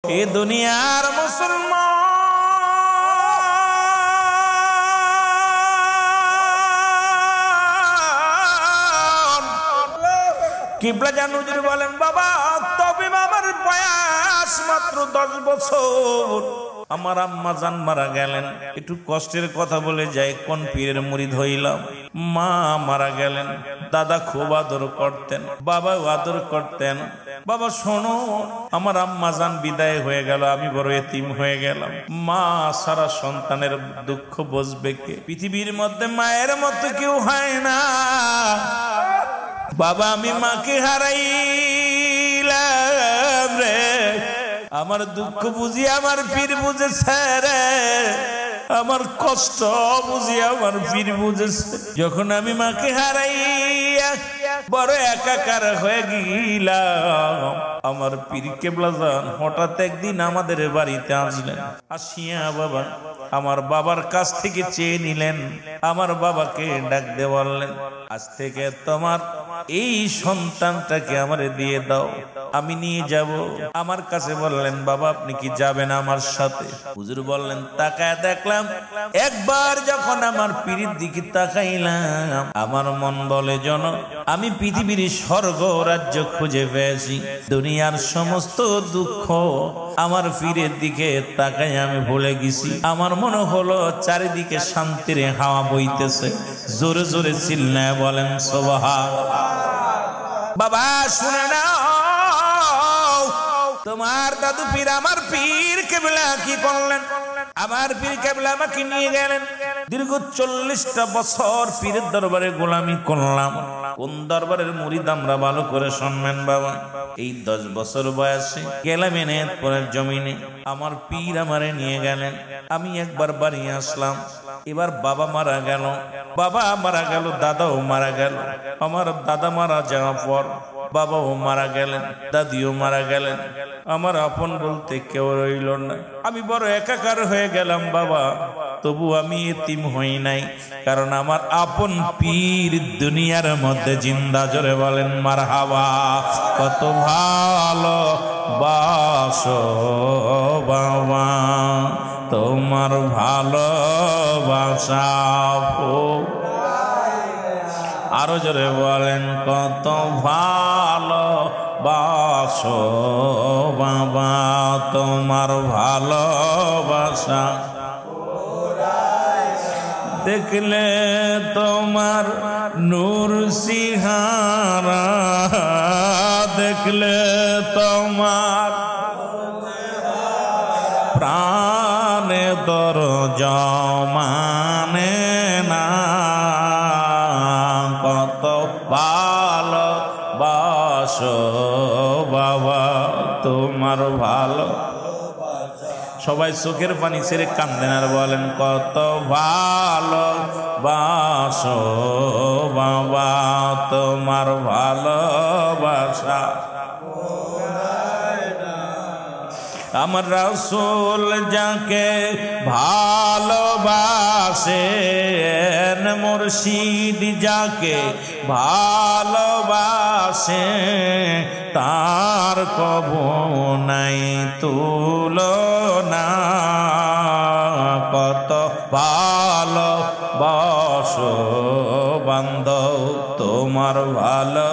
এ দুনিয়ার মুসলমান কিবলা জান হুজুর বলেন, বাবা তবে আমার বয়স মাত্র 10 বছর, আমার আম্মা জান মারা গেলেন। একটু কষ্টের কথা বলে যাই, কোন পীরের মুরিদ হইলাম। মা মারা গেলেন, দাদা খুব আদর করতেন, বাবাও আদর করতেন। বাবা শোনো, আমার আম্মা জান বিদায় হয়ে গেল, আমি বড় এতিম হয়ে গেলাম। মা সারা সন্তানের দুঃখ বুঝবে কে? পৃথিবীর মধ্যে মায়ের মতো কেউ হয় না। বাবা আমি মাকে হারাইলাম রে, আমার দুঃখ বুঝি আমার পীর বুঝেছে রে, আমার কষ্ট বুঝি আমার পীর বুঝেছে। যখন আমি মাকে হারাইয়া বড় একাকার হয়ে গেলাম, আমার পীর কেবলা জান হঠাৎ একদিন আমাদের বাড়িতে আসলেন। আসিয়া বাবা আমার বাবার কাছ থেকে চেয়ে নিলেন, আমার বাবাকে ডাক দিয়ে বললেন, আজ থেকে তোমার এই সন্তানটাকে আমারে দিয়ে দাও, আমি নিয়ে যাব। আমার কাছে বললেন, বাবা আপনি কি যাবেন আমার সাথে? হুজুর বললেন, তাকায় দেখলাম, একবার যখন আমার পীরের দিকে তাকাইলাম, আমার মন বলে যেন আমি পৃথিবীর স্বর্গ রাজ্য খুঁজে পেয়েছি। দুনিয়ার সমস্ত দুঃখ আমার পীরের দিকে তাকাই আমি ভুলে গেছি। আমার মনে হলো চারিদিকে শান্তির হাওয়া বইতেছে। জোরে জোরে চিল্লায় বলেন সুবহানাল্লাহ। বাবা শুনে নাও, তোমার দাদু পীর আমার পীর কেবলা কি করলেন? আমার পীর কেবলা আমাকে নিয়ে গেলেন। দীর্ঘ 40টা বছর পীরের দরবারে গোলামি করলাম। কোন দরবারের মুরিদ আমরা ভালো করে শুনবেন বাবা। এই 10 বছর বয়সে গেলাম এনায়েতপুরের জমিনে, আমার পীর আমারে নিয়ে গেলেন। আমি একবার বাড়ি আসলাম, এবার বাবা মারা গেল, বাবা মারা গেল, দাদাও মারা গেল। আমার দাদা মারা যাওয়ার পর বাবাও মারা গেলেন, দাদিও মারা গেলেন। আমার আপন বলতে কেউ রইল না, আমি বড় একাকার হয়ে গেলাম বাবা। তবু আমি এতিম হই নাই, কারণ আমার আপন পীর দুনিয়ার মধ্যে জিন্দা। জোরে বলেন মারহাবা। কত ভালো বাসো বাবা, তোমার ভালোবাসা। আরো জোরে বলেন, কত ভালো বাসো বাবা, তোমার ভালোবাসা দেখলে তোমার নূর সিহারা, দেখলে তোমার প্রাণে দর জমানে না। কত ভালো বাসো বাবা, তোমার ভালো। সবাই চোখের পানি ছেড়ে কান্দেন আর বলেন, কত ভালো বাসো বাবা, তোমার ভালোবাসা। আমার রাসূল যাকে ভালোবাসেন, মুর্শিদ যাকে ভালোবাসে, তার কবু নাই তুলনা। কত ভালোবাসো বান্ধব, তোমার ভালো।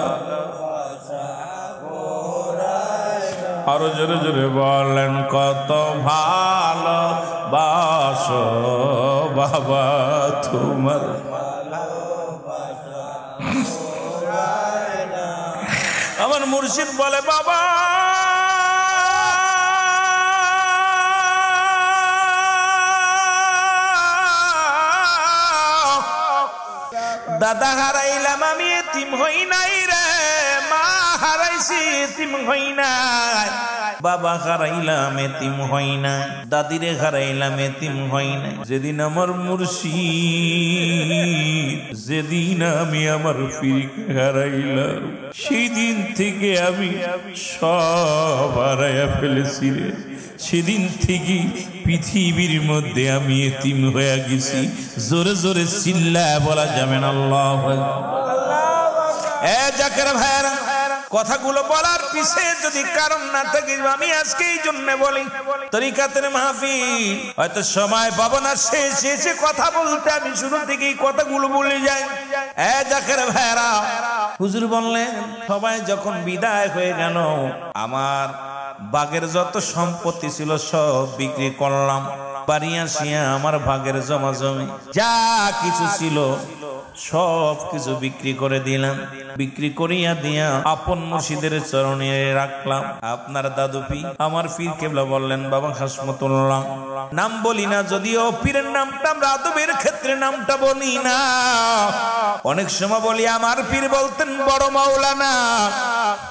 আরো জোরে জোরে বলেন, কত ভালো বাসো বাবা, তোমার। আমার মুর্শিদ বলে, বাবা দাদা হারাইলাম, আমি এতিম হই নাই রে, মা হারাইছি এতিম হই নাই, বাবা হারাইলাম এতিম হই নাই, দাদিরে হারাইলাম এতিম হই নাই। যেদিন আমার মুর্শিদ, যেদিন আমি আমার পীরকে হারাইলাম, সেই দিন থেকে আমি সব হারাইয়া ফেলেছি রে। সেদিন থেকে পৃথিবীর মধ্যে আমি এতিম হয়ে গেছি। জোরে জোরে চিল্লায় বলা যাবে না আল্লাহু আকবার। এ জাকের ভাইরা, কথাগুলো বলার পিছে যদি কারণ না থাকে আমি আজকে এই জন্য বলি, তরিকাতের মাহফিল হয়তো সময় পাবো না, শেষে কথা বলতে আমি শুরু থেকেই কথাগুলো বলে যাই। জাকের ভাইরা, হুজুর বললেন সবাই যখন বিদায় হয়ে গেল, আমার বাগের যত সম্পত্তি ছিল সব বিক্রি করলাম, বাড়ি আসিয়া আমার ভাগের জমা জমি যা কিছু ছিল সব কিছু বিক্রি করে দিলাম। বিক্রি করিয়া দিয়া আপন মুর্শিদের চরণে রাখলাম। আপনার দাদু পীর আমার পীর কেবলা বললেন, বাবা হাসমতুল্লাহ, নাম বলি না, যদিও পীরের নামটা আমরা আদবের ক্ষেত্রে নামটা বলি না, অনেক সময় বলি আমার পীর বলতেন বড় মাওলানা,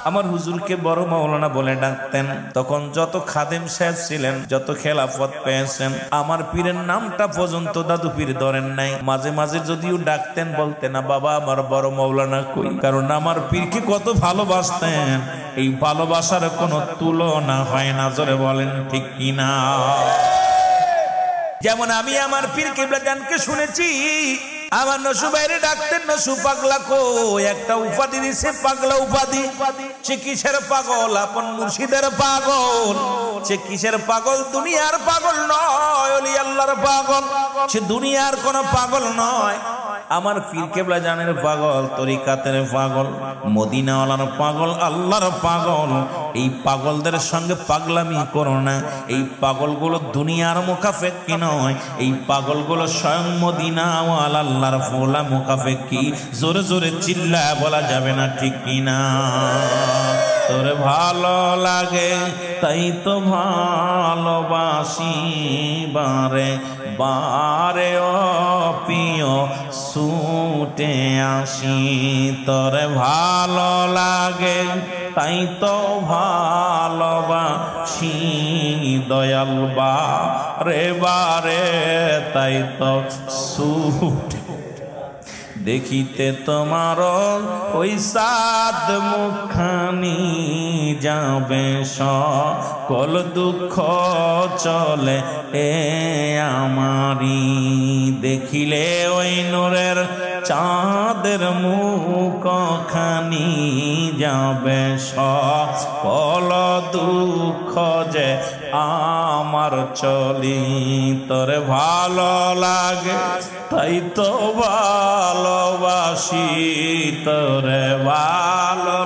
আমার হুজুরকে বড় মাওলানা বলে ডাকতেন। তখন যত খাদেম সাহেব ছিলেন, যত খেলাফত পেয়েছেন, আমার পীরের নামটা পর্যন্ত দাদু পীর ধরেন নাই। মাঝে মাঝে যদিও ডাকতেন, বলতেন না বাবা আমার বড় মাওলানা কই, কারণ আমার পীরকে কত ভালোবাসতেন, এই ভালোবাসার কোনো তুলনা হয় না। জোরে বলেন ঠিক কিনা? যেমন আমি আমার পীর কেবলা জানকে শুনেছি, আমার নসু বাইরে ডাকতেন নসু পাগলা, কো একটা উপাধি দিছে পাগলা উপাধি। সে কিসের পাগল? আপন মুর্শিদের পাগল। সে কিসের পাগল? দুনিয়ার পাগল নয়, ওলি আল্লাহর পাগল। সে দুনিয়ার কোন পাগল নয়, আমার পীর কেবলা জানের পাগল, তরিকাতের পাগল, মদিনাওয়ালার পাগল, আল্লাহর পাগল। এই পাগলদের সঙ্গে পাগলামি করো না। এই পাগলগুলো দুনিয়ার মুখাফেক্কি নয়, এই পাগলগুলো স্বয়ং মদিনাওয়ালা আল্লাহর ফোলা মুখাফেক্কি। জোরে জোরে চিল্লায় বলা যাবে না, ঠিক কিনা? তোরে ভালো লাগে তাই তো ভালোবাসি, বারে বারে ও প্রিয় ছুটে আসি। তোরে ভালো লাগে তাই তো ভালোবাসি, দয়াল বারে বারে তাই তো ছুটে দেখিতে তোমার ওই সাদ মুখানি, যাবে সকল দুঃখ চলে এ আমারি। দেখিলে ওই নূরের চাঁদের মুখখানি, যাবে সকল দুঃখ যে আমার চলি। তোরে ভালো লাগে তাই তো ভালোবাসি, তোরে ভালো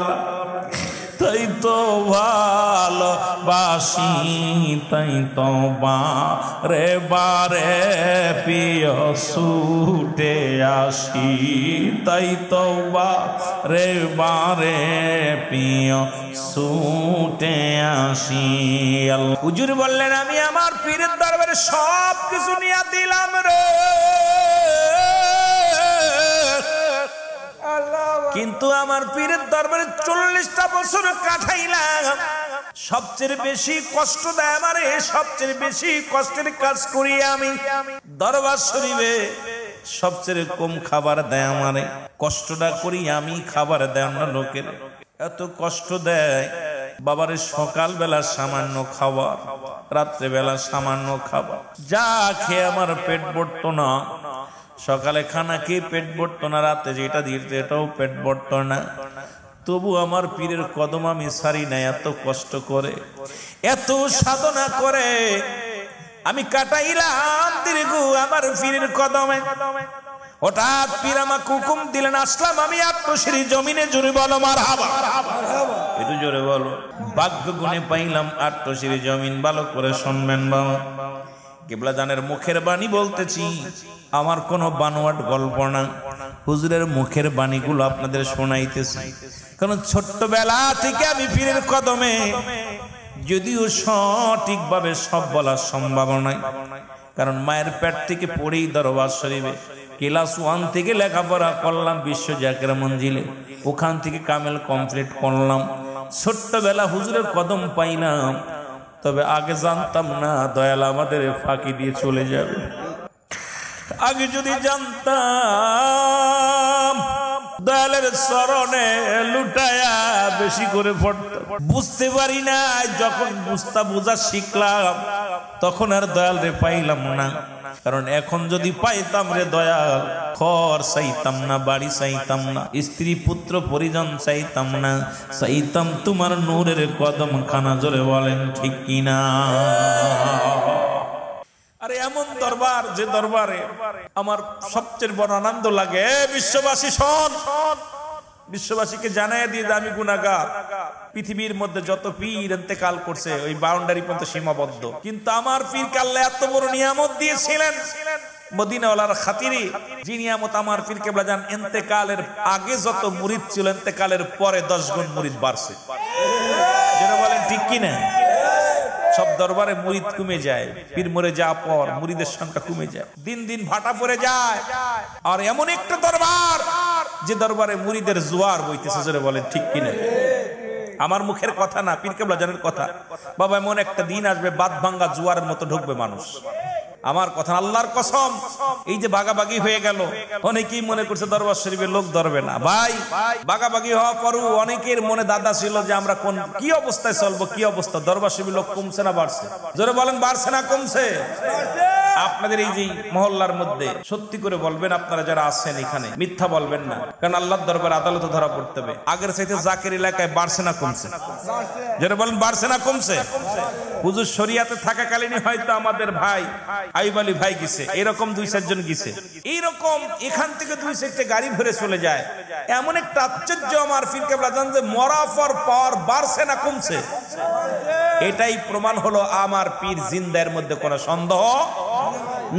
তাই তো ভালোবাসি, তাই তো বারে বারে প্রিয় ছুটে আসি, তাই তো বারে বারে প্রিয় ছুটে আসি। হুজুর বললেন আমি আমার পীরের দরবারে সব কিছু নিয়ে দিলাম রে, কিন্তু আমার পীরের দরবারে 40টা বছর কাটাইলাম। সবচেয়ে বেশি কষ্ট দেয় আমারে, সবচেয়ে বেশি কষ্টের কাজ করি আমি দরবার শরীফে। সবচেয়ে কম খাবার দেয় আমারে, কষ্টটা করি আমি, খাবার দেয় না লোকের। এত কষ্ট দেয় বাবারে, সকাল বেলা সামান্য খাবার, রাত্রে বেলা সামান্য খাবার, যা খেয়ে আমার পেট ভরতো না। সকালে খানা খেয়ে পেট ভরতো না, রাতে যেটা দিতে এটাও পেট ভরতো না। তবু আমার পীরের কদম আমি সারি না। এত কষ্ট করে, এত সাধনা করে আমি কাটাইলাম দীর্ঘ আমার পীরের কদমে। হঠাৎ পীর আমাকে হুকুম দিলেন, আসলাম আমি আট্টশিরি জমিনে। জোরে বলো মারহাবা, একটু জোরে বলো। ভাগ্য গুণে পাইলাম আট্টশিরি জমিন। ভালো করে শুনবেন বাবা, কেবলা জানের মুখের বাণী বলতেছি, আমার কোনো বানোয়াট গল্প না। হুজুরের মুখের বাণীগুলো আপনাদের শোনাইতেছি, কারণ ছোট্টবেলা থেকে আমি পীরের কদমে, যদিও সঠিকভাবে সব বলার সম্ভাবনা নাই, কারণ মায়ের পেট থেকে পড়েই দরবার শরীফে ক্লাস 1 থেকে লেখাপড়া করলাম বিশ্ব জাকের মঞ্জিলে, ওখান থেকে কামেল কমপ্লিট করলাম। ছোট্টবেলা হুজুরের কদম পাইলাম, তবে আগে জানতাম না দয়াল আমাদের ফাঁকি দিয়ে চলে যাবে। আগে যদি জানতাম দয়ালের চরণে লুটায়া বেশি করে পড়তাম। বুঝতে পারি না, যখন বুঝা শিখলাম তখন আর দয়াল রে পাইলাম না। কারণ এখন যদি পাইতাম রে দয়াল, ঘর চাইতাম না, বাড়ি চাইতাম না, স্ত্রী পুত্র পরিজন চাইতাম না, চাইতাম তোমার নূরের কদম খানা। জোরে বলেন ঠিক কিনা? আরে এমন দরবার, যে দরবারে আমার সবচেয়ে বড় আনন্দ লাগে। বিশ্ববাসী শোন, বিশ্ববাসীকে জানাই দিয়ে যে আমি গুনাহগার। পৃথিবীর মধ্যে যত পীর ইন্তেকাল করছে ওই বাউন্ডারি পর্যন্ত সীমাবদ্ধ, কিন্তু আমার পীরকে আল্লাহ এত বড় নিয়ামত দিয়েছিলেন মদিনাওয়ালার খাতিরে। যে নিয়ামত আমার পীর কেবলা জান, ইন্তেকালের আগে যত মুরিদ ছিল ইন্তেকালের পরে 10 গুণ মুরিদ বাড়ছে। যেটা বলেন ঠিক কিনা? সব দরবারে মুরিদ কমে যায়, পীর মরে যাওয়ার পর মুরিদের সংখ্যা কমে যায়, দিন দিন ভাটা পড়ে যায়। আর এমন একটা দরবার যে দরবারে মুরিদের জোয়ার বইতেছে। জোরে বলেন ঠিক কিনা? আমার মুখের কথা না, পীর কেবলা জানের কথা। বাবা এমন একটা দিন আসবে বাদ ভাঙ্গা জোয়ারের মতো ঢুকবে মানুষ। আমার কথা আল্লাহর কসম। এই যে বাগাবাগি হয়ে গেল, অনেকেই মনে করছে দরবার শরীফের লোক ধরবে না। ভাই বাগাবাগি হওয়া পরও অনেকের মনে দাদা ছিল যে আমরা কোন কি অবস্থায় চলবো, কি অবস্থা। দরবার শরীফের লোক কমছে না বাড়ছে? জোরে বলেন বাড়ছে না কমছে? আপনাদের এই যে মহল্লার মধ্যে সত্যি করে বলবেন, আপনারা যারা আছেন এখানে মিথ্যা বলবেন না, কারণ আল্লাহর দরবারে আদালতে ধরা পড়তে হবে। আগের চাইতে জাকের এলাকায় বাড়ছে না কমছে? যারা বলেন বাড়ছে না কমছে? হুজুর শরিয়াতে থাকাকালীনই হয়তো আমাদের ভাই আইব আলী ভাই গেছে, এরকম 2-4 জন গেছে, এইরকম এখান থেকে 2-4টা গাড়ি ভরে চলে যায়। এমন একটা আশ্চর্য আমার পীর কেবলা জান যে মরাফর পর বাড়ছে না কমছে? এটাই প্রমাণ হলো আমার পীর জিন্দার মধ্যে কোনো সন্দেহ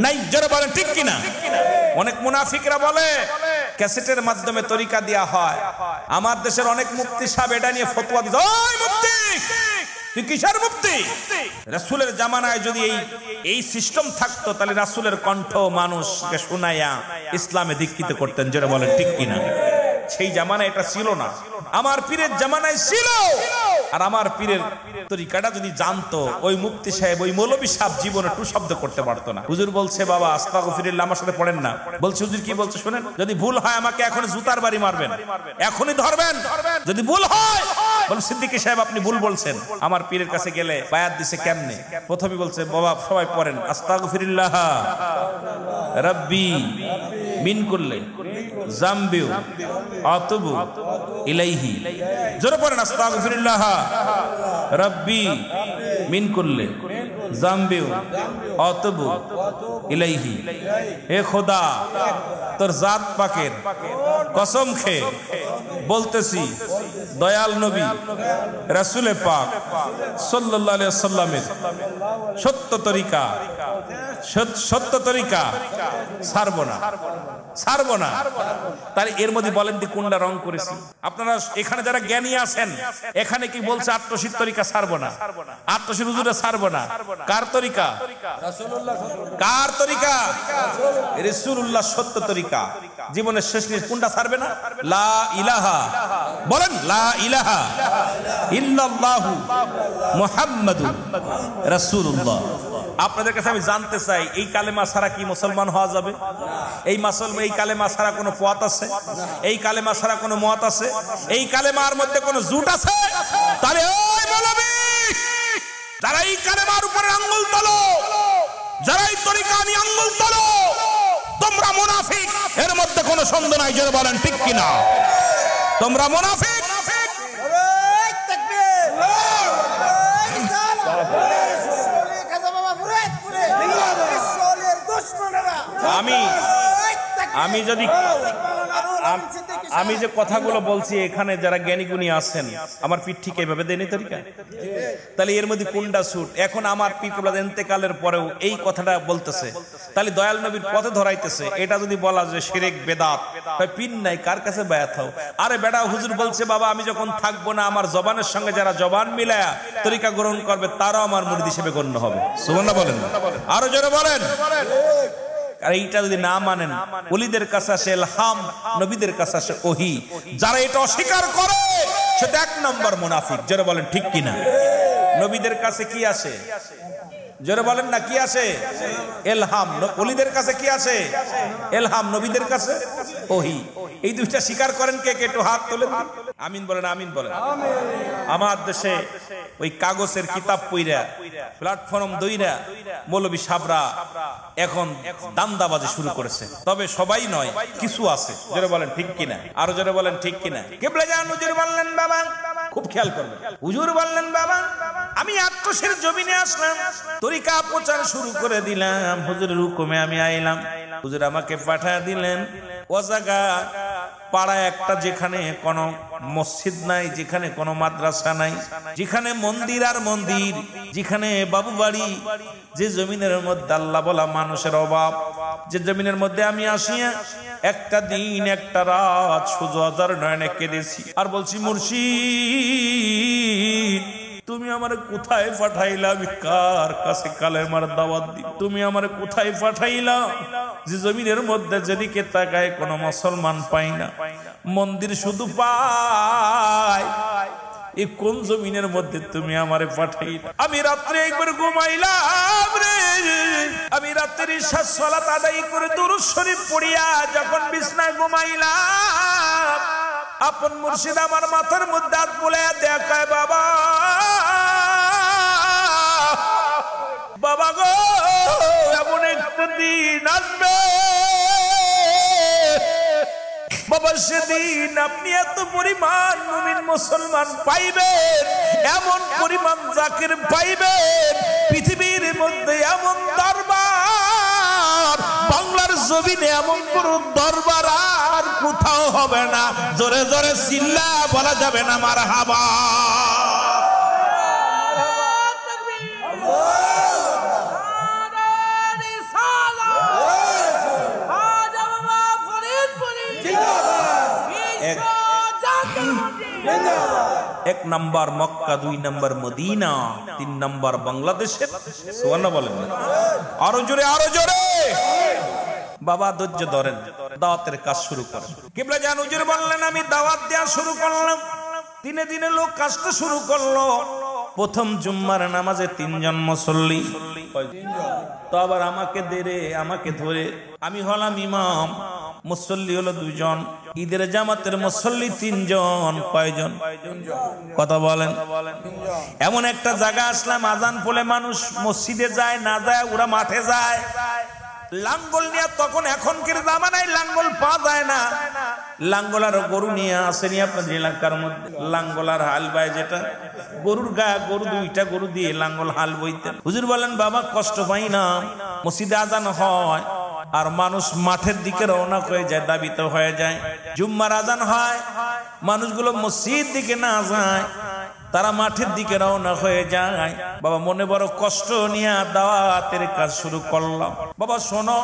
নাই। যারা বলেন ঠিক কিনা? অনেক মুনাফিকরা বলে ক্যাসেটের মাধ্যমে তরিকা দেয়া হয়। আমার দেশের অনেক মুফতি সাহেব এটা নিয়ে ফতোয়া দিত। ওই মুফতি, তুই কিসের মুফতি? রাসূলের জামানায় যদি এই সিস্টেম থাকতো তাহলে রাসূলের কণ্ঠ মানুষকে শোনায়া ইসলামে দীক্ষিত করতেন। যারা বলেন ঠিক কিনা? সেই জামানায় এটা ছিল না, আমার পীরের জামানায় ছিল। আর আমার পীরের তরিকাটা যদি জানতো ওই মুফতি সাহেব, ওই মৌলবী সাহেব জীবনে টু শব্দ করতে পারতো না। হুজুর বলছে বাবা আস্তাগফিরুল্লাহ, আমার সাথে পড়েন না। বলছে হুজুর কি বলছে শুনেন, যদি ভুল হয় আমাকে এখন জুতার বাড়ি মারবেন, এখনই ধরবেন। যদি ভুল হয় বল সিদ্দিকী সাহেব আপনি ভুল বলছেন। আমার পীরের কাছে গেলে বায়াত দিছে কেমনে? প্রথমে বলছে বাবা সবাই পড়েন আস্তাগফিরুল্লাহ রাব্বি মিন কুল্লি জামবি আতুবু ইলাইহি। জোরে পড়েন আস্তাগফিরুল্লাহ রাব্বি মিন কুল্লি জামবি আতুবু ইলাইহি। হে খোদা, তোর জাত পাকের কসম খেয়ে বলতেছি, দয়াল নবী রাসূলে পাক সাল্লাল্লাহু আলাইহি ওয়াসাল্লামের সত্য তরিকা ছাড়বো না, ছাড়বো না। তাহলে এর মধ্যে বলেন দি কোনটা রং করেছি? আপনারা এখানে যারা জ্ঞানী আছেন, এখানে কি বলছে আট্টশির তরিকা ছাড়বো না, আট্টশির হুজুরে ছাড়বো না? কার তরিকা? কার তরিকা? রাসূলুল্লাহ সত্য তরিকা। জীবনের শেষ নিয়ে কোনটা ছাড়বে না? লা ইলাহা, বলেন লা ইলাহা ইল্লাল্লাহু মুহাম্মাদুর রাসূলুল্লাহ। আপনাদের কাছে আমি জানতে চাই, এই কালেমা ছাড়া কি মুসলমান হওয়া যাবে? এই কালেমা ছাড়া কোনো পথ আছে? এই কালেমা ছাড়া কোনো মত আছে? এই কালেমার মধ্যে কোনো জুট আছে? তাহলে ওই মৌলবী যারা এই কালেমার উপরে আঙ্গুল তোলো, যারা এই তরিকা নিয়ে আঙ্গুল তোলো, তোমরা মুনাফিক, এর মধ্যে কোনো সন্দেহ নাই। যারা বলেন ঠিক কিনা? তোমরা মুনাফিক। আমি যে কথাগুলো বলছি, এখানে যারা জ্ঞানীগুণী আছেন, আমার পীর ঠিক এইভাবে দেয়নি তরিকা। তাহলে এর মধ্যে কোনটা ছুট? এখন আমার পীর কেবলা ইন্তেকালের পরেও এই কথাটা বলতেছে, তাহলে দয়াল নবীর পথে ধরাইতেছে। এটা যদি বলা যে শিরক বেদাত, পীর নাই কার কাছে বায়াত হও? আরে বেটা, হুজুর বলছে বাবা আমি যখন থাকবো না, আমার জবানের সঙ্গে যারা জবান মিলায়া তরিকা গ্রহণ করবে তারাও আমার মুরিদ হিসেবে গণ্য হবে। সুবহানাল্লাহ বলেন, আরো জোরে বলেন। আর এইটা যদি না মানেন, ওলিদের কাছে আসে ইলহাম, নবীদের কাছে আসে ওহী। যারা এটা অস্বীকার করে সেটা 1 নম্বর মুনাফিক। যারা বলেন ঠিক কিনা? নবীদের কাছে কি আসে? যারা বলেন না কি আসে? ইলহাম। ওলিদের কাছে কি আসে? ইলহাম। নবীদের কাছে ওহী। এই দুইটা স্বীকার করেন কে কে? একটু হাত তোলেন। আমিন বলেন, আমিন বলেন। আমার দেশে ওই কাগজের কিতাব পইরা প্ল্যাটফর্ম দইরা মৌলবী সাবরা এখন দান্দাবাজি শুরু করেছে। তবে সবাই নয়, কিছু আছে। যারা বলেন ঠিক কিনা, আরো যারা বলেন ঠিক কিনা। কেবলা জান হুজুর বললেন বাবা, খুব খেয়াল করবেন, হুজুর বললেন বাবা আমি আত্মশের জমিনে আসলাম, তরিকা প্রচার শুরু করে দিলাম, হুজুরের হুকুমে আমি আইলাম। হুজুর আমাকে পাঠিয়ে দিলেন ও জায়গা পাড়ায় একটা, যেখানে কোনো মসজিদ নাই, যেখানে কোনো মাদ্রাসা নাই, যেখানে মন্দির আর মন্দির, যেখানে বাবু বাড়ি, যে জমিনের মধ্যে আল্লাহ বলা মানুষের অভাব, যে জমিনের মধ্যে আমি আসিয়া একটা দিন একটা রাত শুধু হাজার নয়নে কেঁদেছি আর বলছি মুর্শিদ তুমি আমার কোথায় পাঠাইলা, আমি কার কাছে কালেমার দাওয়াত দিই? তুমি আমার কোথায় পাঠাইলা যে জমিনের মধ্যে যেদিকে তাকায় কোনো মুসলমান পাই না, মন্দির শুধু পায়, এই কোন জমিনের মধ্যে তুমি আমারে পাঠাইলা? আমি রাত্রে একবার ঘুমাইলাম রে, আমি রাত্রে ইশার সালাত আদায় করে দুরূদ শরীফ পড়িয়া যখন বিছনায় ঘুমাইলাম, আপন মুর্শিদ আমার মাথার মধ্যে হাত বুলাইয়া দেখায় বাবা, বাবা গো এমন একটা দিন আসবে বাবা, সেদিন আপনি এত পরিমাণ মুমিন মুসলমান পাইবেন, এমন পরিমাণ জাকির পাইবেন, পৃথিবীর মধ্যে এমন দরবার, বাংলার জমিনে এমন কোন দরবার আর কোথাও হবে না। জোরে জোরে চিল্লা বলা যাবে না মারহাবা। এক নাম্বার মক্কা, দুই নাম্বার মদিনা, তিন নাম্বার বাংলাদেশের। সুবহানাল্লাহ বলেন, আরো জোরে আরো জোরে। বাবা ধৈর্য ধরেন, দাওয়াতের কাজ শুরু করেন। কিবলা জান হুজুর বললেন আমি দাওয়াত দেওয়া শুরু করলাম। দিনে দিনে লোক আসতে শুরু করলো। প্রথম জুম্মার নামাজে 3 জন মুসল্লি, তো আবার আমাকে ধরে আমি হলাম ইমাম, মুসল্লি হলো 2 জন, ঈদের জামাতের মুসল্লি 3 জন। কয়জন? কথা বলেন। এমন একটা জায়গা আসলাম, আজান পড়লে মানুষ মসজিদে যায় না যায়, ওরা মাঠে যায় লাঙ্গল নিয়ে। তখন এখনকার জামানায় লাঙ্গল পাওয়া যায় না, লাঙ্গল আর গরু নিয়ে আসেনি আপনাদের এলাকার মধ্যে। লাঙ্গল আর হাল বায়, যেটা গরুর গরু, 2টা গরু দিয়ে লাঙ্গল হাল বইতেন। হুজুর বলেন বাবা কষ্ট পাই না, মসজিদে আজান হয় আর মানুষ মাঠের দিকে রওনা হয়ে যায়, দাবিত হয়ে যায়। জুম্মার আজান হয়, মানুষগুলো মসজিদ দিকে না যায়, তারা মাঠের দিকে রওনা হয়ে যায়। বাবা মনে বড় কষ্ট নিয়ে দাওয়াতের কাজ শুরু করলাম। বাবা শোনো,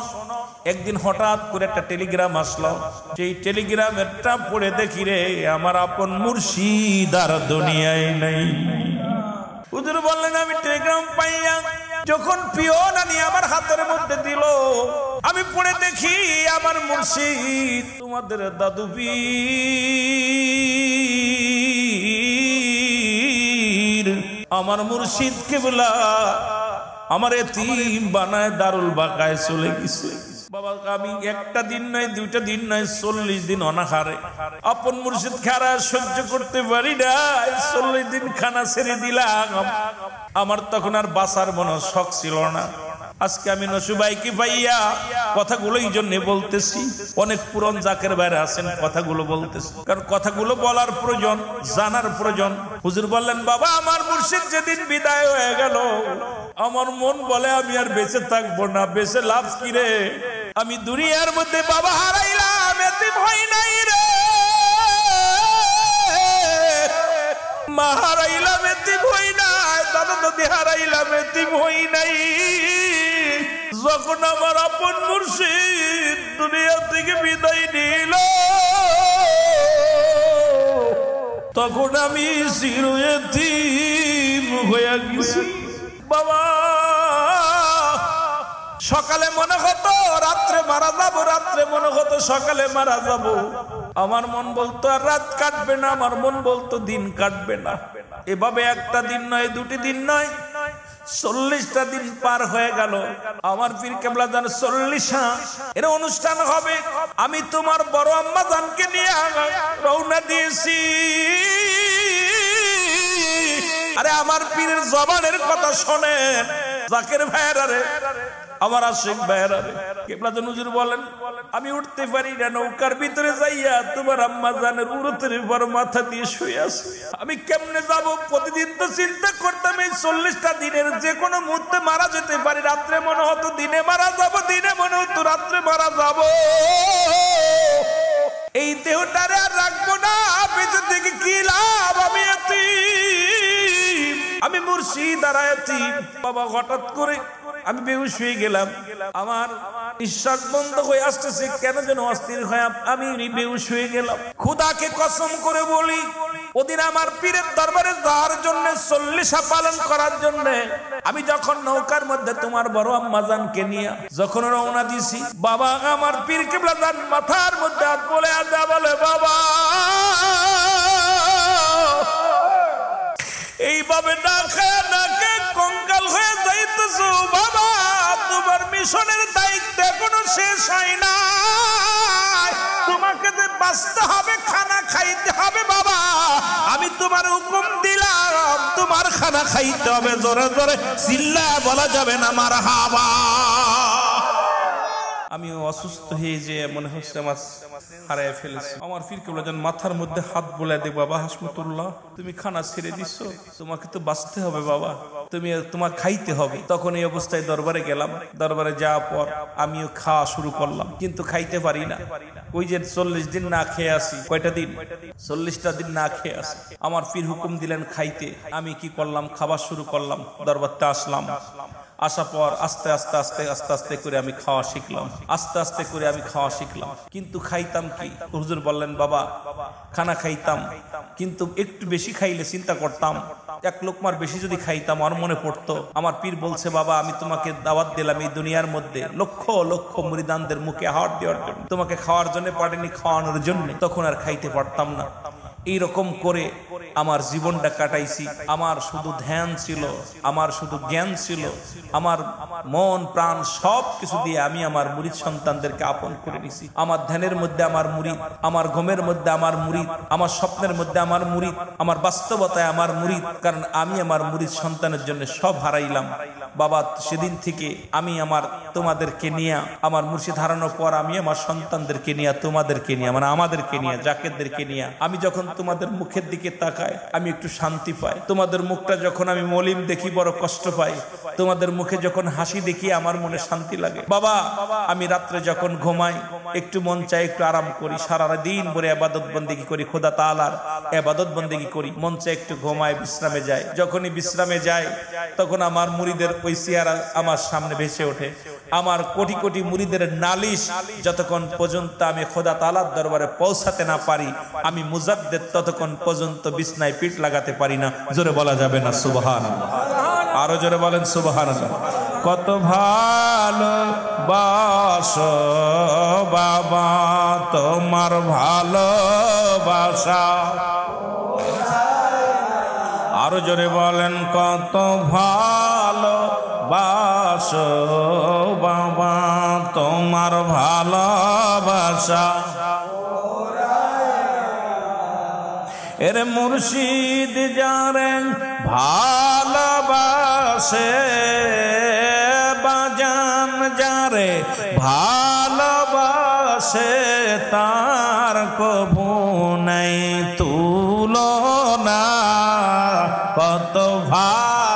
একদিন হঠাৎ করে একটা টেলিগ্রাম আসলো, সেই টেলিগ্রামেরটা পড়ে দেখি রে আমার আপন মুর্শিদ আর দুনিয়ায় নেই। হুজুর বললেন আমি টেলিগ্রাম পাইয়া যখন পিওন আনি আমার হাতের মধ্যে দিল, আমি পড়ে দেখি আমার মুর্শিদ তোমাদের দাদু পীর, আমার মুর্শিদ কেবলা আমার এতিম বানায় দারুল বাকায় চলে গেছে। বাবা আমি একটা দিন নয়, 2টা দিন নয়, 40 দিন অনাহারে আপন মুর্শিদ খারা সহ্য করতে পারি না। 40 দিন খানা ছেড়ে দিলাম। আমার তখন আর বাঁচার মনে শখ ছিল না। আজকে আমি নসুবাইকে পাইয়া কথাগুলো এই জন্য বলতেছি, অনেক পুরন জাকের বাইরে আছেন, কথাগুলো বলতেছি কারণ কথাগুলো বলার প্রয়োজন, জানার প্রয়োজন। হুজুর বললেন বাবা আমার মুর্শিদ যেদিন বিদায় হয়ে গেল, আমার মন বলে আমি আর বেঁচে থাকবো না, বেঁচে লাভ কি রে? আমি দুনিয়ার মধ্যে বাবা হারাইলাম, এতিম হই নাই রে, মা হারাইলাম, এতিম হই নাই, দাদা দাদি হারাইলাম, এতিম হই নাই। যখন আমার আপন মুর্শিদ দুনিয়া থেকে বিদায় নিল, তখন আমি চির এতিম হয়ে গেছি। বাবা সকালে মনে হতো রাত্রে মারা যাবো, রাত্রে মনে হতো সকালে মারা যাবো। আমার মন বলতো আর রাত কাটবে না, আমার মন বলতো দিন কাটবে না। এভাবে একটা দিন নয়, 2টি দিন নয়, 40টা দিন পার হয়ে গেল। আমার পীর কেবলা জান 40 এর অনুষ্ঠান হবে, আমি তোমার বড় আম্মা জানকে নিয়ে রওনা দিয়েছি। আরে আমার পীরের জবানের কথা শোনেন জাকের ভাইরা রে, আমার আশিক ভাইরা রে। কিবলাতুল হুজুর বলেন আমি উঠতে পারি না, নৌকার ভিতরে যাইয়া তোমার আম্মা জানের উরুতের উপর মাথা দিয়ে শুয়ে আছি, আমি কেমনে যাব? প্রতিদিন তো চিন্তা করতাম এই 40টা দিনের যে কোনো মুহূর্তে মারা যেতে পারি। রাত্রে মনে হতো দিনে মারা যাব, দিনে মনে হতো রাত্রে মারা যাব। এই দেহটারে আর রাখবো না, বেঁচে থেকে কি লাভ? আমি এতিম, আমি মুর্শিদ আর এতিম। বাবা হঠাৎ করে আমি বেহুশ হয়ে গেলাম, আমার নিঃশ্বাস বন্ধ হয়ে আসতেছে, কেন যেন অস্থির হয়ে আমি বেহুশ হয়ে গেলাম। খোদাকে কসম করে বলি, ওদিন আমার পীরের দরবারে যাওয়ার জন্য 40 পালন করার জন্য আমি যখন নৌকার মধ্যে তোমার বড় আম্মাজানকে নিয়ে যখন রওনা দিছি, বাবা আমার পীর কিবলা জান মাথার মধ্যে হাত বলে আদা বলে, বাবা এইভাবে না খেয়ে না খেয়ে কঙ্কাল হয়ে যাইতেছো বাবা, তোমার মিশনের দায়িত্ব এখনো শেষ হয় না, তোমাকে যে বাঁচতে হবে, খানা খাইতে হবে বাবা, আমি তোমার হুকুম দিলাম, তোমার খানা খাইতে হবে। জোরে জোরে চিল্লা বলা যাবে না মারহাবা। আমি অসুস্থ হয়ে যে মনে হচ্ছে আমার হারায় ফেলেছি। আমার পীর কিবলা জান মাথার মধ্যে হাত বুলায় দে, বাবা হাসমতুল্লাহ তুমি খানা ছেড়ে দিচ্ছ, তোমাকে তো বাঁচতে হবে বাবা, তোমার খাইতে হবে। তখন এই অবস্থায় দরবারে গেলাম, দরবারে যাওয়ার পর আমিও খাওয়া শুরু করলাম, কিন্তু খাইতে পারি না। ওই যে 40 দিন না খেয়ে আসি, কয়টা দিন? 40টা দিন না খেয়ে আসি। আমার পীর হুকুম দিলেন খাইতে, আমি কি করলাম? খাবার শুরু করলাম। দরবারতে আসলাম, আসার পর আস্তে আস্তে আস্তে আস্তে আস্তে করে আমি খাওয়া শিখলাম, আস্তে আস্তে করে আমি খাওয়া শিখলাম। কিন্তু খাইতাম কি? হুজুর বললেন বাবা খানা খাইতাম, কিন্তু একটু বেশি খাইলে চিন্তা করতাম, 1 লোকমার বেশি যদি খাইতাম আর মনে পড়তো। আমার পীর বলছে বাবা আমি তোমাকে দাওয়াত দিলাম এই দুনিয়ার মধ্যে লক্ষ লক্ষ মুরিদানদের মুখে হাড় দেওয়ার জন্য, তোমাকে খাওয়ার জন্য পারেনি, খাওয়ানোর জন্য। তখন আর খাইতে পারতাম না। এইরকম করে আমার জীবনটা কাটাইছি। আমার শুধু ধ্যান ছিল, আমার শুধু জ্ঞান ছিল, আমার মন প্রাণ সব কিছু দিয়ে আমি আমার মুরিদ সন্তানদেরকে আপন করে নিছি। আমার ধ্যানের মধ্যে আমার মুরিদ, আমার ঘুমের মধ্যে আমার মুরিদ, আমার স্বপ্নের মধ্যে আমার মুরিদ, আমার বাস্তবতায় আমার মুরিদ। কারণ আমি আমার মুরিদ সন্তানের জন্য সব হারাইলাম বাবা। সেদিন থেকে আমি আমার তোমাদেরকে নিয়ে, আমার মুর্শিদ হারানোর পর আমি আমার সন্তানদেরকে নিয়ে, তোমাদেরকে নিয়ে, মানে আমাদেরকে নিয়ে, জাকেরদেরকে নিয়ে, আমি যখন তোমাদের মুখের দিকে তাকাই আমি একটু শান্তি পাই। তোমাদের মুখটা যখন আমি মলিন দেখি বড় কষ্ট পাই, তোমাদের মুখে যখন হাসি দেখি আমার মনে শান্তি লাগে বাবা। আমি রাত্রে যখন ঘুমাই একটু মন চাই একটু আরাম করি, সারা দিন ভরে ইবাদত বন্দেগী করি, খোদা তাআলার ইবাদত বন্দেগী করি, মন চাই একটু ঘুমাই, বিশ্রামে যাই। যখনই বিশ্রামে যাই তখন আমার মুরিদের ওই চেহারা আমার সামনে ভেসে ওঠে। আমার কোটি কোটি মুরিদের নালিশ যতক্ষণ পর্যন্ত আমি খোদা তাআলার দরবারে পৌঁছাতে না পারি, আমি মুজাদ্দেদ ততক্ষণ পর্যন্ত বিছনায় পিঠ লাগাতে পারি না। জোরে বলা যাবে না সুবহানাল্লাহ? আরো জোরে বলেন সুবহানাল্লাহ। কত ভালোবাসো বাবা তোমার ভালোবাসা, আরো জোরে বলেন কত ভালোবাসো বাবা তোমার ভালোবাসা। এর মুর্শিদ যারে ভালোবাসে, বাজান যারে ভালোবাসে, তার কভু নাই তুলনা। কত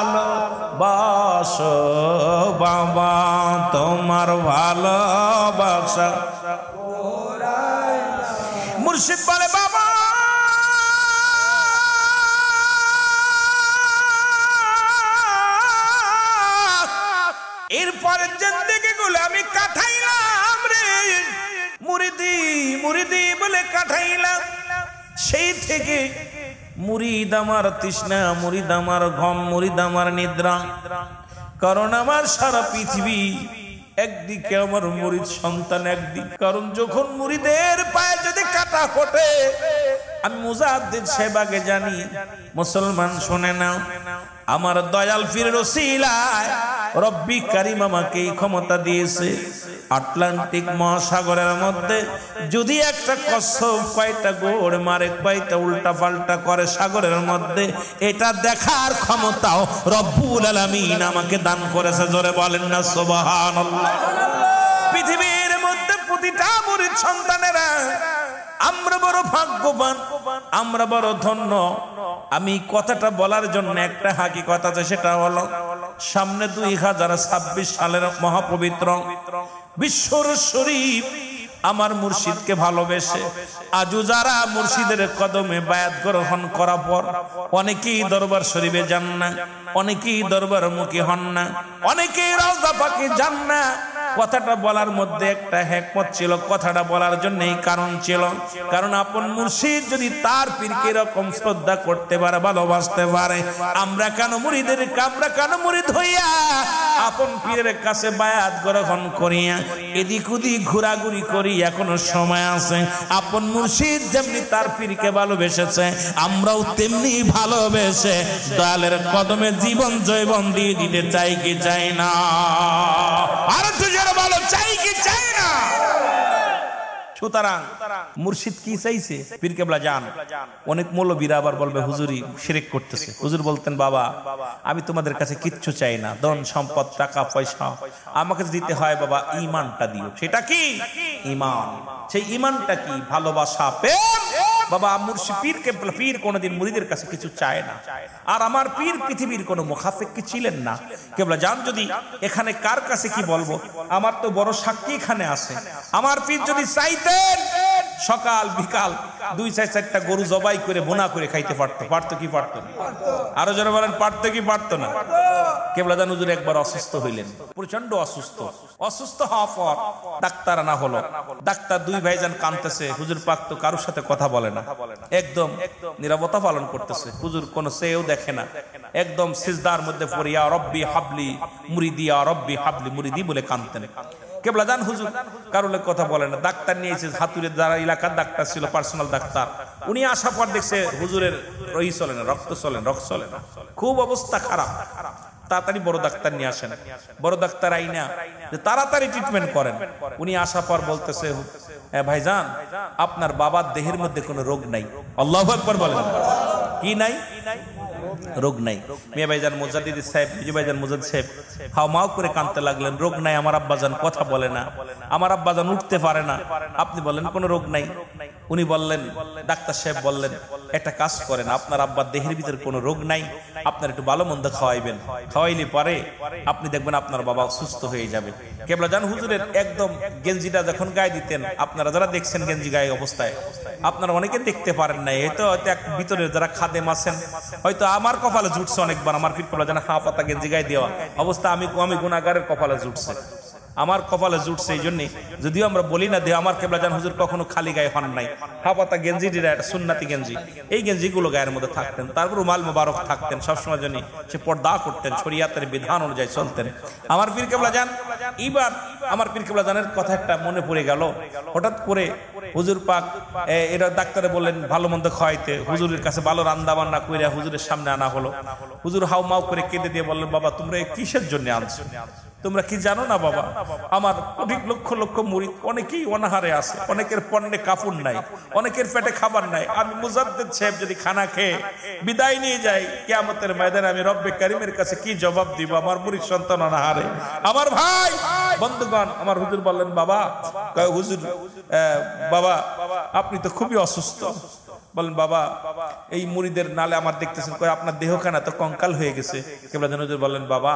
ভালোবাসো বাবা তোমার ভালোবাসা। মুর্শিদ বলে বাবা এরপরে জিন্দেগি গুলো আমি কাটাইলাম রে, মুরিদি মুরিদি বলে কাটাইলাম। সেই থেকে মুরিদ আমার তৃষ্ণা, মুরিদ আমার ঘুম, মুরিদ আমার নিদ্রা। কারণ আমার সারা পৃথিবী একদিকে আমার মুরিদ সন্তান একদিক। কারণ যখন মুরিদের পায়ে যদি কাটা ফোটে আমি মুজাদ্দিদ সাহেব আগে জানি, মুসলমান শুনে নাও, আমার দয়াল পীরের ওসিলায় রব্বি কারীম আমাকে এই ক্ষমতা দিয়েছে। আটলান্টিক মহাসাগরের মধ্যে যদি একটা কচ্ছপ কয়টা গোড় মারে, কয়টা উল্টা পাল্টা করে সাগরের মধ্যে, এটা দেখার ক্ষমতাও রব্বুল আলামিন আমাকে দান করেছে। জোরে বলেন না সুবহানাল্লাহ। পৃথিবীর মধ্যে প্রতিটা মুরিদ সন্তানেরা আমরা বড় ভাগ্যবান, আমরা বড় ধন্য। আমি কথাটা বলার জন্য একটা হাকিকত আছে, সেটা হলো সামনে 2026 সালের মহাপবিত্র বিশ্বর শরীফ আমার মুর্শিদকে ভালোবেসে আজও যারা মুর্শিদের কদমে বায়াত গ্রহণ করার পর অনেকেই দরবার শরীফে যান না, অনেকেই দরবার মুখী হন না, অনেকেই রওজা পাকে যান না। কথাটা বলার মধ্যে একটা হিকমত ছিল, কথাটা বলার জন্য এই কারণ ছিল, কারণ আপন মুর্শিদ যদি তার পীরকে এরকম শ্রদ্ধা করতে পারে, ভালোবাসতে পারে, আমরা কেন মুরিদ হইয়া আপন পীরের কাছে বায়াত গ্রহণ করিয়া এদিক ওদিক ঘোরাঘুরি করি? এখনো সময় আছে। আপন মুর্শিদ যেমনি তার পীরকে ভালোবেসেছে, আমরাও তেমনি ভালোবেসে দয়ালের কদমে জীবন জৈবন দিয়ে দিতে চাই কি চাই না? আর ভালো চাই কি চাই না? সুতরাং মুর্শিদ কি চাইছে? পীর কেবলা জান। অনেক মৌলবীরা আবার বলবে হুজুরি শিরক করতেছে। হুজুর বলতেন, বাবা আমি তোমাদের কাছে কিচ্ছু চাই না, ধন সম্পদ টাকা পয়সা আমাকে দিতে হয়, বাবা ঈমানটা দিও। সেটা কি ঈমান? সেই ঈমানটা কি? ভালোবাসা, প্রেম। বাবা মুর্শিদ পীর কোনদিন মুরিদের কাছে কিছু চায় না। আর আমার পীর পৃথিবীর কোনো মুখাফেক্কি ছিলেন না। কেবলা জান যদি এখানে কার কাছে কি বলবো, আমার তো বড় সাক্ষী এখানে আছে। আমার পীর যদি চাইতেন সকাল বিকাল 2-4টা গরু জবাই করে বোনা করে খাইতে পারতো। পারতো কি পারতো না? আরো যারা বলেন পারতো কি পারতো না? কেবলা জান হুজুর একবার অসুস্থ হইলেন, প্রচন্ড অসুস্থ হওয়ার পর ডাক্তার আনা হলো। ডাক্তার 2 ভাইজান কাঁদতেছে, হুজুর পাক তো কারোর সাথে কথা বলে না, একদম নীরবতা পালন করতেছে। হুজুর কোন চেয়েও দেখে না, একদম সিজদার মধ্যে পড়ে ইয়া রব্বি হাবলি মুরিদি, ইয়া রব্বি হাবলি মুরিদি বলে কাঁদতেন। কেবলা জান হুজুর কারোর কথা বলে না। ডাক্তার নিয়ে এসে হাতুরের যারা এলাকার ডাক্তার ছিল, পার্সোনাল ডাক্তার, উনি আসার পর দেখছে হুজুরের রহি চলে না, রক্ত চলে না, খুব অবস্থা খারাপ। তাড়াতাড়ি বড় ডাক্তার নিয়ে আসেন। বড় ডাক্তার আইনা যে তাড়াতাড়ি ট্রিটমেন্ট করেন। উনি আসার পর বলতেছে, ভাইজান আপনার বাবার দেহের মধ্যে কোনো রোগ নাই। আল্লাহু আকবার বলেন। কি নাই? রোগ নাই। মিয়া ভাইজান মুজাদ্দিদ সাহেব, বিজু ভাইজান মুজাদ্দিদ সাহেব হাওমাও করে কাঁদতে লাগলেন, রোগ নাই, আমার আব্বাজান কথা বলে না, আমার আব্বাজান উঠতে পারে না, আপনি বলেন কোনো রোগ নাই? উনি বললেন, ডাক্তার সাহেব বললেন, একটা কাজ করেন, আপনার আব্বার দেহের ভিতরে কোনো রোগ নাই, আপনার একটু ভালো মন্দ খাওয়াইবেন, খাওয়াইলে পরে আপনি দেখবেন আপনার বাবা সুস্থ হয়ে যাবে। কেবলা জান হুজুরের একদম গেঞ্জিটা যখন গায়ে দিতেন, আপনারা যারা দেখছেন গেঞ্জি গায়ে অবস্থায়, আপনারা অনেকে দেখতে পারেন নাই, হয়তো ভিতরে যারা খাদেম আছেন, হয়তো আমার কপালে জুটছে অনেকবার, আমার পীর কেবলা জান হাফ পাতা গেঞ্জি গায়ে দেওয়া অবস্থা, আমি গুনাহগারের কপালে জুটছে, আমার কপালে জুটছে। এই জন্য যদিও আমরা বলি না দেহ, আমার কেবলা জান হুজুর কখনো খালি গায়ে হন নাই। হাফাতা গেঞ্জি, সুন্নাতি গেঞ্জি, এই গেঞ্জিগুলো গায়ের মধ্যে থাকতেন। তারপর রুমাল মোবারক থাকতেন, সবসময় জন্য সে পর্দা করতেন, শরিয়াতের বিধান অনুযায়ী চলতেন আমার পীর কেবলা জান। এইবার আমার পীর কেবলা জানের কথা একটা মনে পড়ে গেল। হঠাৎ করে হুজুর পাক এরা ডাক্তারে বললেন ভালো মন্দ খাওয়াইতে, হুজুরের কাছে ভালো রান্না বান্না করে হুজুরের সামনে আনা হলো। হুজুর হাউ মাউ করে কেঁদে দিয়ে বললেন, বাবা তোমরা কিসের জন্য আনছো? তোমরা কি জানো না বাবা, আমার অনেক লক্ষ লক্ষ মুরিদ অনেকেই অনাহারে আছে, অনেকের পণ্যে কাপড় নাই, অনেকের পেটে খাবার নাই। আমি মুজাদ্দিদ সাহেব যদি খানা খেয়ে বিদায় নিয়ে যাই, কিয়ামতের ময়দানে আমি রব্বে কারিমের কাছে কি জবাব দিব? আমার মুরিদ সন্তান অনাহারে। আমার ভাই বন্ধুগণ, আমার হুজুর বললেন, বাবা হুজুর বাবা আপনি তো খুবই অসুস্থ। বলেন, বাবা এই মুরিদের নালে আমার দেখতেছেন, কয় আপনার দেহখানা তো কঙ্কাল হয়ে গেছে। কেবলা জান হুজুর বললেন, বাবা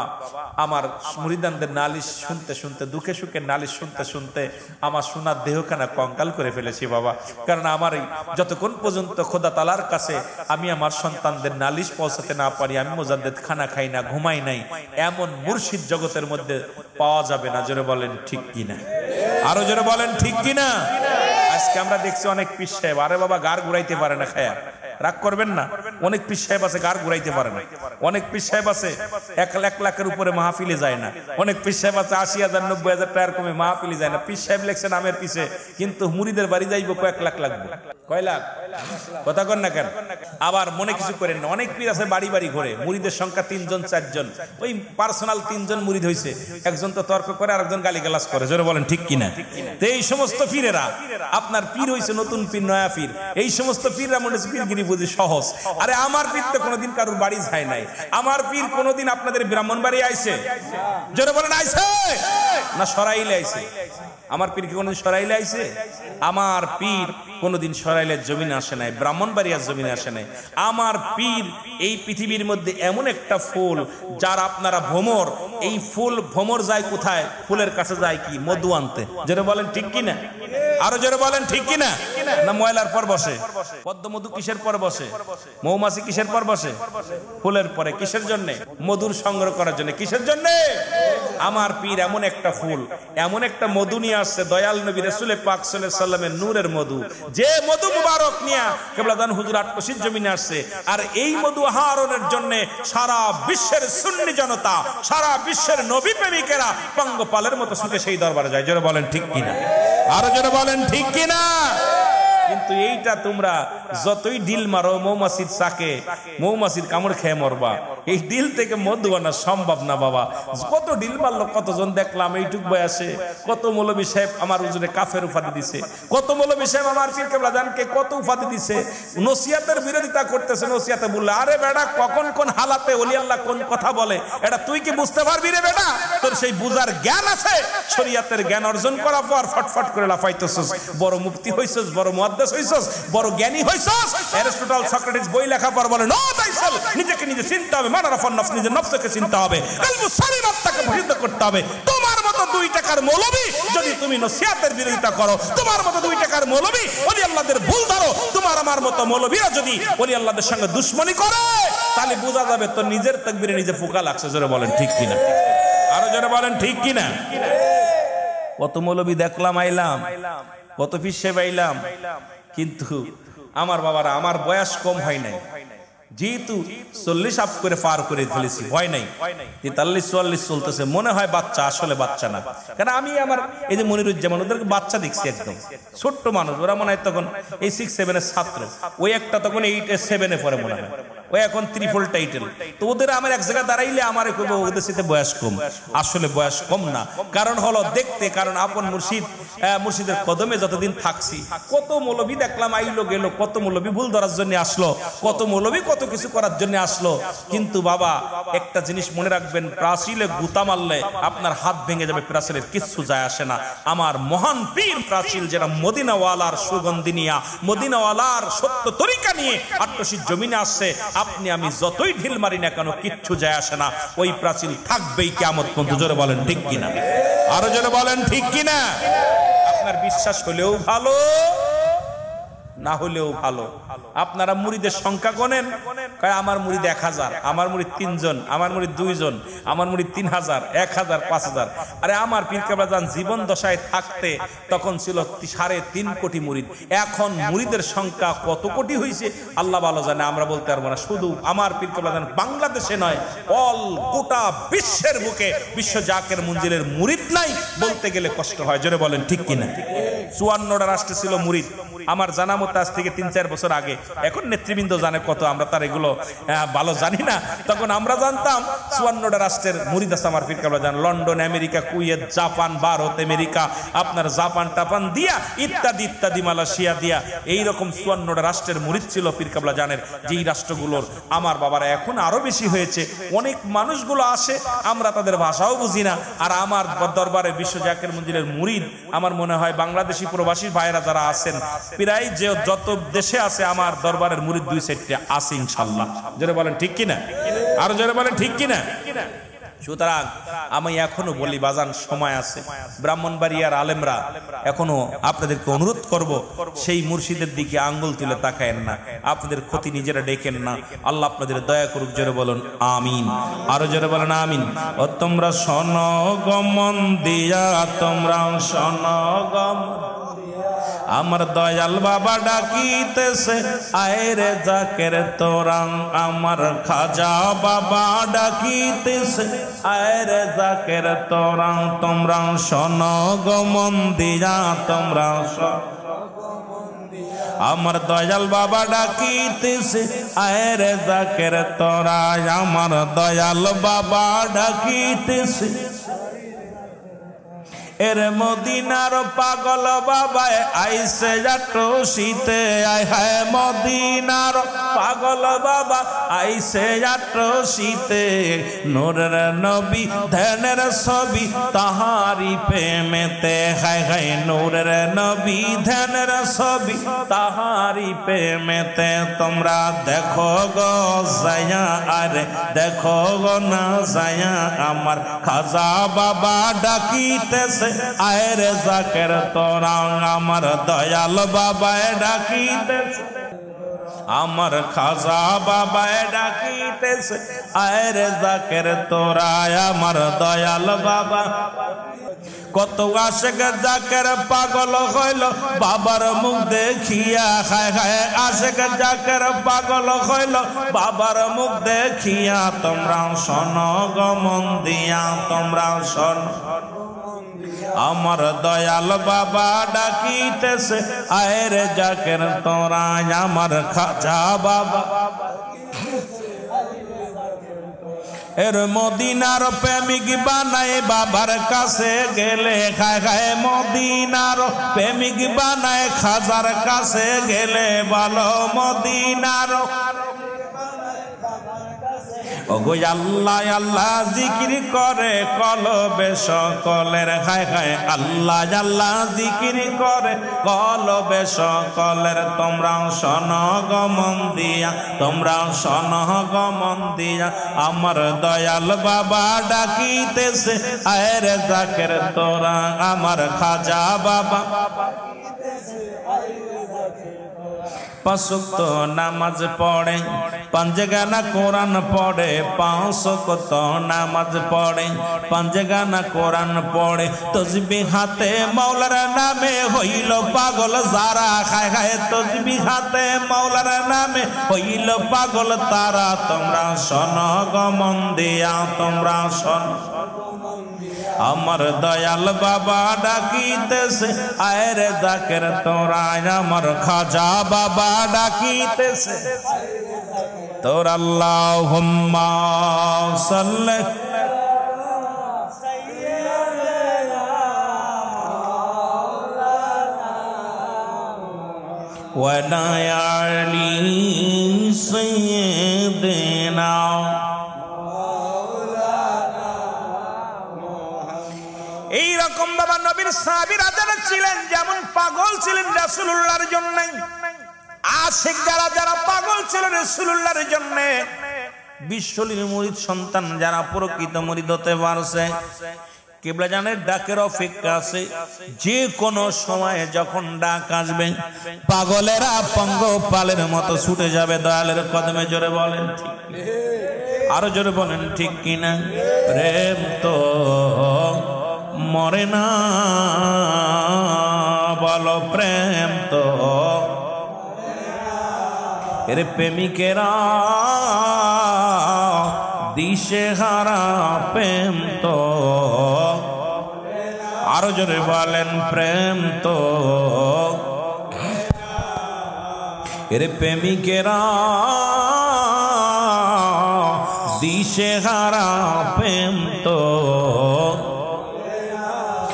আমার মুরিদানদের নালিশ শুনতে শুনতে, দুঃখে সুখে নালিশ শুনতে শুনতে আমার সোনার দেহখানা কঙ্কাল করে ফেলেছি বাবা। কারণ আমার যতক্ষণ পর্যন্ত খোদা তাআলার কাছে আমি আমার সন্তানদের নালিশ পৌঁছাতে না পারি, আমি মুজাদ্দিদ খানা খাই না, ঘুমাই নাই, এমন মুর্শিদ জগতের মধ্যে পাওয়া যাবে না। জোরে বলেন ঠিক কিনা? আরো জোরে বলেন ঠিক কিনা? আজকে আমরা দেখছি অনেক পীর সাহেব, আরে বাবা গার ঘুরাইতে পারে না, খায়া রাগ করবেন না, অনেক পীর সাহেব আছে গার ঘুরাইতে পারে না, অনেক পীর সাহেব আছে 1 লাখের উপরে মাহফিলে যায় না, অনেক পীর সাহেব আছে 80,000 90,000 টাকার কমে মাহফিলে যায় না। পীর সাহেব লেখছে নামের পিছে, কিন্তু মুরিদের বাড়ি যাইব কয়েক লাখ লাগবে। কয় লাখ? কথা কন না কেন? আবার মনে কিছু করেন না, অনেক পীর আছে বাড়ি বাড়ি ঘরে, মুরিদের সংখ্যা 3 জন 4 জন, ওই পার্সোনাল 3 জন মুরিদ হইছে, একজন তো তর্ক করে আর একজন গালিগালাজ করে, জোরে বলেন ঠিক কিনা? তো এই সমস্ত পীরেরা, আপনার পীর হইছে নতুন পীর, নয়া পীর, এই সমস্ত পীররা মনে হচ্ছে পীরগিরি বুঝি সহজ। আরে আমার পীর তো কোনোদিন কারোর বাড়ি যায় নাই, আমার পীর কোনোদিন আপনাদের ব্রাহ্মণবাড়ি আইছে? জোরে বলেন আইছে না সরাইলে আইছে? আমার পীর কি কোনোদিন সরাইলে আইছে? আমার পীর কোনোদিন সরাইলের জমিনে আসে নাই, ব্রাহ্মণবাড়িয়ার জমিনে আসে নাই। আমার পীর এই পৃথিবীর মধ্যে এমন একটা ফুল, যার আপনারা ভ্রমর, এই ফুল ভ্রমর যায় কোথায়? ফুলের কাছে যায় কি? মধু আনতে। জোরে বলেন ঠিক কিনা? আরো জোরে বলেন ঠিক কিনা? না ময়লার পর বসে? পদ্মমধু কিসের পর বসে? মৌমাছি কিসের পর বসে? ফুলের পরে। কিসের জন্য? মধুর সংগ্রহ করার জন্য। কিসের জন্য? আমার পীর এমন একটা ফুল, এমন একটা মধু নিয়ে আসছে, দয়াল নবী রাসূল পাক সাল্লাল্লাহু আলাইহি সাল্লামের নূরের মধু, যে মধু মুবারক নিয়ে কেবলাদান হুজুর আটকশির জমিনে আসছে। আর এই মধু আহরণের জন্য সারা বিশ্বের সুন্নি জনতা, সারা বিশ্বের নবী প্রেমিকেরা পঙ্গপালের মতো ছুটে সেই দরবারে যায়। জোরে বলেন ঠিক কিনা? আরো জোরে বলেন ঠিক কিনা? কিন্তু এইটা তোমরা যতই ডিল মারো মৌমাছির চাকে, মৌমাছির কামড় খেয়ে মরবা। এই ডিল থেকে মধু আনা সম্ভব না বাবা। কত ডিল মারলো, কতজন দেখলাম এইটুক বয়সে। কত মৌলবী সাহেব আমার হুজুরে কাফের উপাধি দিছে, কত মৌলবী সাহেব আমার পীর কেবলাদানকে কত উপাধি দিছে। নসিহতের বিরোধিতা করতেছে, নসিহতে বললে আরে বেটা কখন কোন হালাতে ওলি আল্লাহ কোন কথা বলে এটা তুই কি বুঝতে পারবি রে বেটা? তোর সেই বুঝার জ্ঞান আছে? শরীয়তের জ্ঞান অর্জন করার পর ফটফট করে লাফাইতেছস, বড় মুফতি হইছস, বড় মুহাদ্দিস হইছস, বড় জ্ঞানী হইছস। অ্যারিস্টটল সক্রেটিস বই লেখা পর বলে নো তাইসেল, নিজেকে নিজে চিনতে হবে, মানারাফান নফস, নিজের নফসকে চিনতে হবে, কলবু সালিম, আত্মাকে পরিশুদ্ধ করতে হবে। তোমার মতো 2 টাকার মৌলবী যদি তুমি নসিহতের বিরোধিতা করো, তোমার মতো 2 টাকার মৌলবী ওলি আল্লাহদের ভুল ধরো, তোমার আমার মতো মৌলবীরা যদি ওলি আল্লাহদের সঙ্গে দুশমনি করে, তাহলে বোঝা যাবে তো নিজের তাকবীরে নিজে ফুকা লাগছে। জোরে বলেন ঠিক কিনা? আরো জোরে বলেন ঠিক কিনা? কত মৌলবী দেখলাম, আইলাম, কত পীর সাহেব আইলাম, কিন্তু আমার বাবারা, আমার বয়স কম হয় নাই, যেহেতু 40 আপ করে পার করে ফেলেছি, ভয় নাই। 43-44 চলতেছে, মনে হয় বাচ্চা, আসলে বাচ্চা না। কারণ আমি আমার এই যে মনিরুজ্জামান, ওদেরকে বাচ্চা দেখছি, একদম ছোট্ট মানুষ। ওরা মনে হয় তখন এই 6-7 এর ছাত্র, ওই একটা তখন 8-7 পরে মনে হয়, ওই এখন ট্রিপল টাইটেল। তো ওদের আমার এক জায়গায় দাঁড়াইলে আমার ওদের সাথে বয়স কম, আসলে বয়স কম না। কারণ হলো দেখতে, কারণ আপন মুর্শিদ, মুর্শিদের কদমে যতদিন থাকছি, কত মৌলবী দেখলাম আইলো গেল, কত মৌলবী ভুল ধরার জন্য আসলো, কত মৌলবী কত কিছু করার জন্য আসলো। কিন্তু বাবা একটা জিনিস মনে রাখবেন, প্রাচীলে গুতা মারলে আপনার হাত ভেঙে যাবে, প্রাচীলের কিচ্ছু যায় আসে না। আমার মহান পীর প্রাচীল, যেটা মদিনাওয়ালার সুগন্ধি নিয়ে, মদিনাওয়ালার সত্য তরিকা নিয়ে আটকশির জমিনে আসছে, আপনি আমি যতই ঢিল মারি না কেন কিচ্ছু যায় আসে না, ওই প্রাচীল থাকবেই কিয়ামত পর্যন্ত। জোরে বলেন ঠিক কিনা? আরো জোরে বলেন ঠিক কিনা? আপনার বিশ্বাস হলেও ভালো, না হলেও ভালো। আপনারা মুরিদের সংখ্যা গণেন, কয় আমার মুরিদ 1000, আমার মুরিদ 3 জন, আমার মুরিদ 2 জন, আমার মুরিদ 3000, 1000, 5000। আরে আমার পীর কেবলাদান জীবন দশায় থাকতে তখন ছিল 3.5 কোটি মুরিদ। এখন মুরিদের সংখ্যা কত কোটি হয়েছে আল্লাহ ভালো জানে, আমরা বলতে পারবো না। শুধু আমার পীর কেবলাদান বাংলাদেশে নয়, অল গোটা বিশ্বের বুকে বিশ্ব জাকের মঞ্জিলের মুরিদ নাই বলতে গেলে কষ্ট হয়। জোরে বলেন ঠিক কিনা? 54টা রাষ্ট্রে ছিল মুরিদ, আমার জানা মতো আজ থেকে 3-4 বছর আগে। এখন নেতৃবৃন্দ জানে কত, আমরা তার এগুলো ভালো জানি না। তখন আমরা জানতাম 54টা রাষ্ট্রের মুরিদ আছে আমার পীর কেবলাদান। London, America, Kuwait, Japan, Bharat, America, আপনার জাপান টাপান দিয়া ইত্যাদি ইত্যাদি, মালয়েশিয়া দিয়া, এইরকম 54টা রাষ্ট্রের মুরিদ ছিল পীর কেবলাদানের। যেই রাষ্ট্রগুলোর আমার বাবারা এখন আরো বেশি হয়েছে, অনেক মানুষগুলো আসে, আমরা তাদের ভাষাও বুঝি না। আর আমার দরবারে বিশ্ব জাকের মঞ্জিলের মুরিদ আমার মনে হয় বাংলাদেশি প্রবাসী ভাইরা যারা আছেন, প্রায় যে যত দেশে আছে আমার দরবারের মুরিদ 2 সাইডে আছে ইনশাআল্লাহ। জোরে বলেন ঠিক কিনা? আর জোরে বলেন ঠিক কিনা? সুতরাং আমি এখনো বলি বাজান, সময় আছে। ব্রাহ্মণবাড়িয়ার আলেমরা এখনো আপনাদেরকে অনুরোধ করব, সেই মুর্শিদের দিকে আঙ্গুল তুলে তাকায়েন না, আপনাদের ক্ষতি নিজেরা ডেকেন না। আল্লাহ আপনাদের দয়া করুক। জোরে বলুন আমিন। আরো জোরে বলেন আমিন। ও তোমরা সনগমন দিয়া, তোমরা সনগম, আমার দয়াল বাবা ডাকিতেছে, আয় রে জাকের তোরাং, আমার খাজা বাবা ডাকিতেছে, আয় রে জাকের তোরাং, তোমরা সনগমন দিয়া, তোমরা আমার দয়াল বাবা ডাকিতেছে আয় রে জাকের তোরা আমার দয়াল বাবা ডাকিতেছে এর মদিনার পাগল বাবায় আইসে যাটো শীতে আয় হায় মদিনার পাগল বাবা আইসে যাটো শীতে নূরের নবী ধ্যানের ছবি তাহারি প্রেমেতে হায় হায় নূরের নবী ধ্যানের ছবি তাহারি প্রেমেতে তোমরা দেখো গো যায়া আরে দেখো গো না যায়া আমার খাজা বাবা ডাকিতেছে আয় রে জাকের তোরা আমার দয়াল বাবায় ডাকিতেছে আমার খাজা বাবায় ডাকিতেছে আয় রে জাকের তোরা আমার দয়াল বাবা কত আশেক জাকের পাগল হইল বাবার মুখ দেখিয়া হায় হায় আশেক জাকের পাগল হইল বাবার মুখ দেখিয়া তোমরা শোনো গো মন দিয়া তোমরা শোনো আমার দয়াল বাবা ডাকিতেছে আয় রে জাকের তোরা আমার খাজা বাবা এর মদিনার প্রেমিক বানায় বাবার কাছে গেলে খায় খায় মদিনার প্রেমিক বানায় খাজার কাছে গেলে বলো মদিনার ওগো আল্লাহ আল্লাহ জিকির করে কলবে সকলের হায় হায় আল্লাহ আল্লাহ জিকির করে কলবে সকলের তোমরা শোনো গো মন দিয়া তোমরা শোনো গো মন দিয়া আমার দয়াল বাবা ডাকিতেছে আয় রে জাকের তোরা আমার খাজা বাবা পাঁচ ওয়াক্ত নামাজ পড়ে পাঞ্জগানা কোরআন পড়ে পাঁচ ওয়াক্ত নামাজ পড়ে পাঞ্জগানা কোরআন পড়ে তসবিহ হাতে মাওলার নামে হইল পাগল যারা খায় খায় তসবিহ হাতে মাওলার নামে হইল পাগল তারা তোমরা শোনো গো মন দিয়া তোমরা শোনো আমার দয়াল বাবা ডাকিতেছে আয় রে জাকের তোরা আমার খাজা বাবা ডাকিতেছে তোর আল্লাহুম্মা সাল্লি ওয়া আলি সাইয়্যিদিনা এইরকম বাবা নবীর সাহাবীরা যারা ছিলেন যেমন পাগল ছিলেন রাসূলুল্লাহর জন্য আশিক যারা যারা পাগল ছিলেন রাসূলুল্লাহর জন্য বিশ্বলীর মুরিদ সন্তান যারা প্রকৃত মুরিদ হতে পারছে কিবলা জানের ডাকের অপেক্ষা আছে যে কোন সময়ে যখন ডাক আসবে পাগলেরা পঙ্গপালের মতো ছুটে যাবে দয়ালের কদমে জোরে বলেন ঠিক আরো জোরে বলেন ঠিক কিনা প্রেম তো মরে না বলো প্রেম তো এর প্রেমিকেরা দিশে হারা প্রেম তো আরো জোরে বলেন প্রেম তো এর প্রেমিকেরা দিশে হারা প্রেম তো